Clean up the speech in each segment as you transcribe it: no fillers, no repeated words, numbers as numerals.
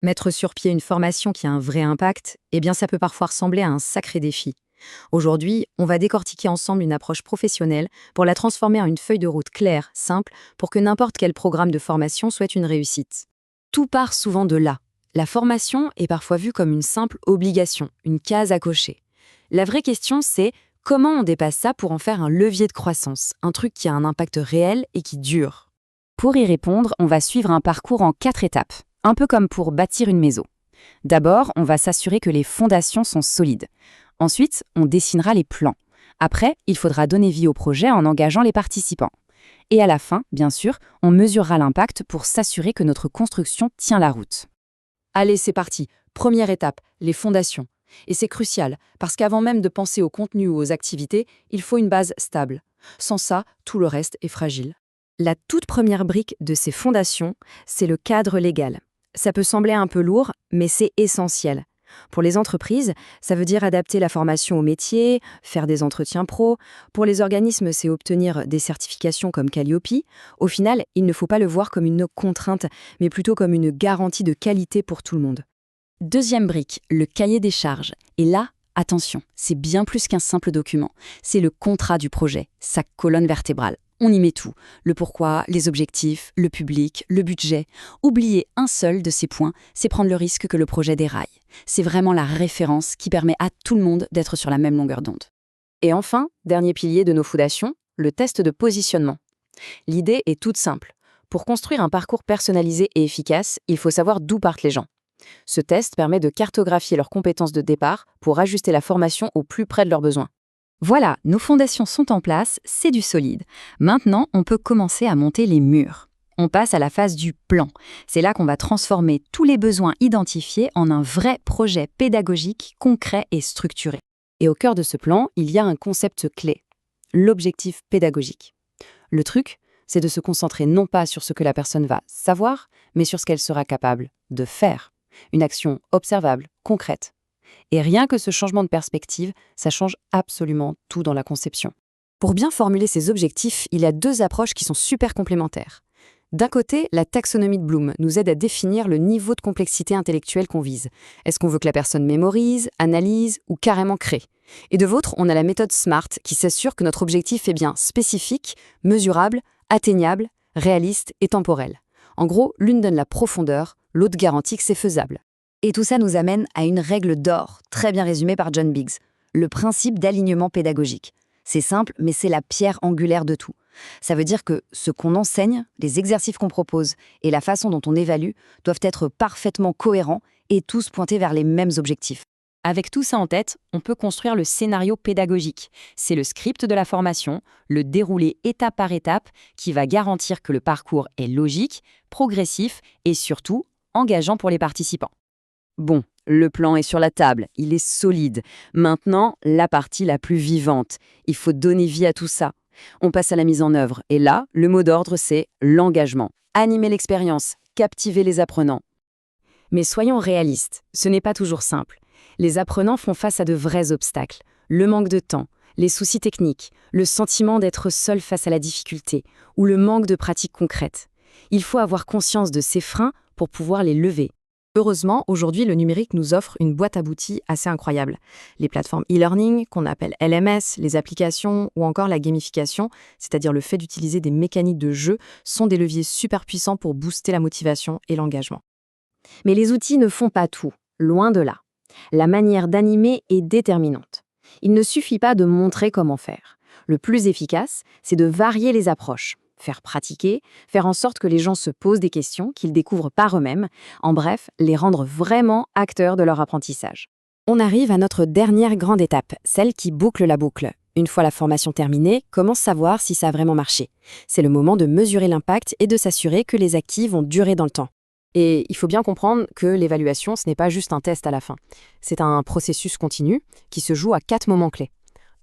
Mettre sur pied une formation qui a un vrai impact, eh bien ça peut parfois ressembler à un sacré défi. Aujourd'hui, on va décortiquer ensemble une approche professionnelle pour la transformer en une feuille de route claire, simple, pour que n'importe quel programme de formation soit une réussite. Tout part souvent de là. La formation est parfois vue comme une simple obligation, une case à cocher. La vraie question, c'est comment on dépasse ça pour en faire un levier de croissance, un truc qui a un impact réel et qui dure. Pour y répondre, on va suivre un parcours en 4 étapes, un peu comme pour bâtir une maison. D'abord, on va s'assurer que les fondations sont solides. Ensuite, on dessinera les plans. Après, il faudra donner vie au projet en engageant les participants. Et à la fin, bien sûr, on mesurera l'impact pour s'assurer que notre construction tient la route. Allez, c'est parti. Première étape, les fondations. Et c'est crucial, parce qu'avant même de penser au contenu ou aux activités, il faut une base stable. Sans ça, tout le reste est fragile. La toute première brique de ces fondations, c'est le cadre légal. Ça peut sembler un peu lourd, mais c'est essentiel. Pour les entreprises, ça veut dire adapter la formation au métier, faire des entretiens pro. Pour les organismes, c'est obtenir des certifications comme Calliope. Au final, il ne faut pas le voir comme une contrainte, mais plutôt comme une garantie de qualité pour tout le monde. Deuxième brique, le cahier des charges. Et là, attention, c'est bien plus qu'un simple document. C'est le contrat du projet, sa colonne vertébrale. On y met tout, le pourquoi, les objectifs, le public, le budget. Oublier un seul de ces points, c'est prendre le risque que le projet déraille. C'est vraiment la référence qui permet à tout le monde d'être sur la même longueur d'onde. Et enfin, dernier pilier de nos fondations, le test de positionnement. L'idée est toute simple. Pour construire un parcours personnalisé et efficace, il faut savoir d'où partent les gens. Ce test permet de cartographier leurs compétences de départ pour ajuster la formation au plus près de leurs besoins. Voilà, nos fondations sont en place, c'est du solide. Maintenant, on peut commencer à monter les murs. On passe à la phase du plan. C'est là qu'on va transformer tous les besoins identifiés en un vrai projet pédagogique, concret et structuré. Et au cœur de ce plan, il y a un concept clé, l'objectif pédagogique. Le truc, c'est de se concentrer non pas sur ce que la personne va savoir, mais sur ce qu'elle sera capable de faire. Une action observable, concrète. Et rien que ce changement de perspective, ça change absolument tout dans la conception. Pour bien formuler ces objectifs, il y a 2 approches qui sont super complémentaires. D'un côté, la taxonomie de Bloom nous aide à définir le niveau de complexité intellectuelle qu'on vise. Est-ce qu'on veut que la personne mémorise, analyse ou carrément crée? Et de l'autre, on a la méthode SMART qui s'assure que notre objectif est bien spécifique, mesurable, atteignable, réaliste et temporel. En gros, l'une donne la profondeur, l'autre garantit que c'est faisable. Et tout ça nous amène à une règle d'or, très bien résumée par John Biggs, le principe d'alignement pédagogique. C'est simple, mais c'est la pierre angulaire de tout. Ça veut dire que ce qu'on enseigne, les exercices qu'on propose et la façon dont on évalue doivent être parfaitement cohérents et tous pointer vers les mêmes objectifs. Avec tout ça en tête, on peut construire le scénario pédagogique. C'est le script de la formation, le déroulé étape par étape qui va garantir que le parcours est logique, progressif et surtout engageant pour les participants. Bon, le plan est sur la table, il est solide. Maintenant, la partie la plus vivante. Il faut donner vie à tout ça. On passe à la mise en œuvre. Et là, le mot d'ordre, c'est l'engagement. Animer l'expérience, captiver les apprenants. Mais soyons réalistes, ce n'est pas toujours simple. Les apprenants font face à de vrais obstacles. Le manque de temps, les soucis techniques, le sentiment d'être seul face à la difficulté ou le manque de pratiques concrètes. Il faut avoir conscience de ces freins pour pouvoir les lever. Heureusement, aujourd'hui, le numérique nous offre une boîte à outils assez incroyable. Les plateformes e-learning, qu'on appelle LMS, les applications ou encore la gamification, c'est-à-dire le fait d'utiliser des mécaniques de jeu, sont des leviers super puissants pour booster la motivation et l'engagement. Mais les outils ne font pas tout, loin de là. La manière d'animer est déterminante. Il ne suffit pas de montrer comment faire. Le plus efficace, c'est de varier les approches. Faire pratiquer, faire en sorte que les gens se posent des questions qu'ils découvrent par eux-mêmes, en bref, les rendre vraiment acteurs de leur apprentissage. On arrive à notre dernière grande étape, celle qui boucle la boucle. Une fois la formation terminée, comment savoir si ça a vraiment marché? C'est le moment de mesurer l'impact et de s'assurer que les acquis vont durer dans le temps. Et il faut bien comprendre que l'évaluation, ce n'est pas juste un test à la fin. C'est un processus continu qui se joue à 4 moments clés.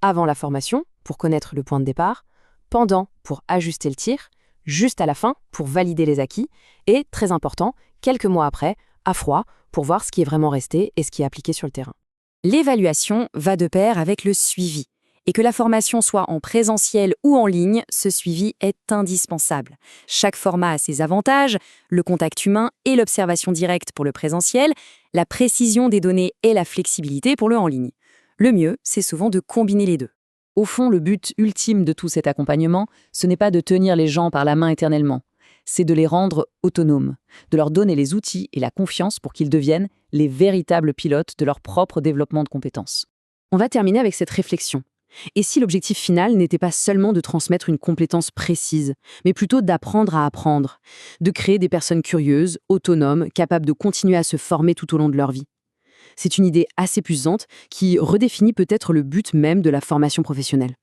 Avant la formation, pour connaître le point de départ, pendant pour ajuster le tir, juste à la fin pour valider les acquis, et, très important, quelques mois après, à froid, pour voir ce qui est vraiment resté et ce qui est appliqué sur le terrain. L'évaluation va de pair avec le suivi. Et que la formation soit en présentiel ou en ligne, ce suivi est indispensable. Chaque format a ses avantages, le contact humain et l'observation directe pour le présentiel, la précision des données et la flexibilité pour le en ligne. Le mieux, c'est souvent de combiner les deux. Au fond, le but ultime de tout cet accompagnement, ce n'est pas de tenir les gens par la main éternellement, c'est de les rendre autonomes, de leur donner les outils et la confiance pour qu'ils deviennent les véritables pilotes de leur propre développement de compétences. On va terminer avec cette réflexion. Et si l'objectif final n'était pas seulement de transmettre une compétence précise, mais plutôt d'apprendre à apprendre, de créer des personnes curieuses, autonomes, capables de continuer à se former tout au long de leur vie? C'est une idée assez puissante qui redéfinit peut-être le but même de la formation professionnelle.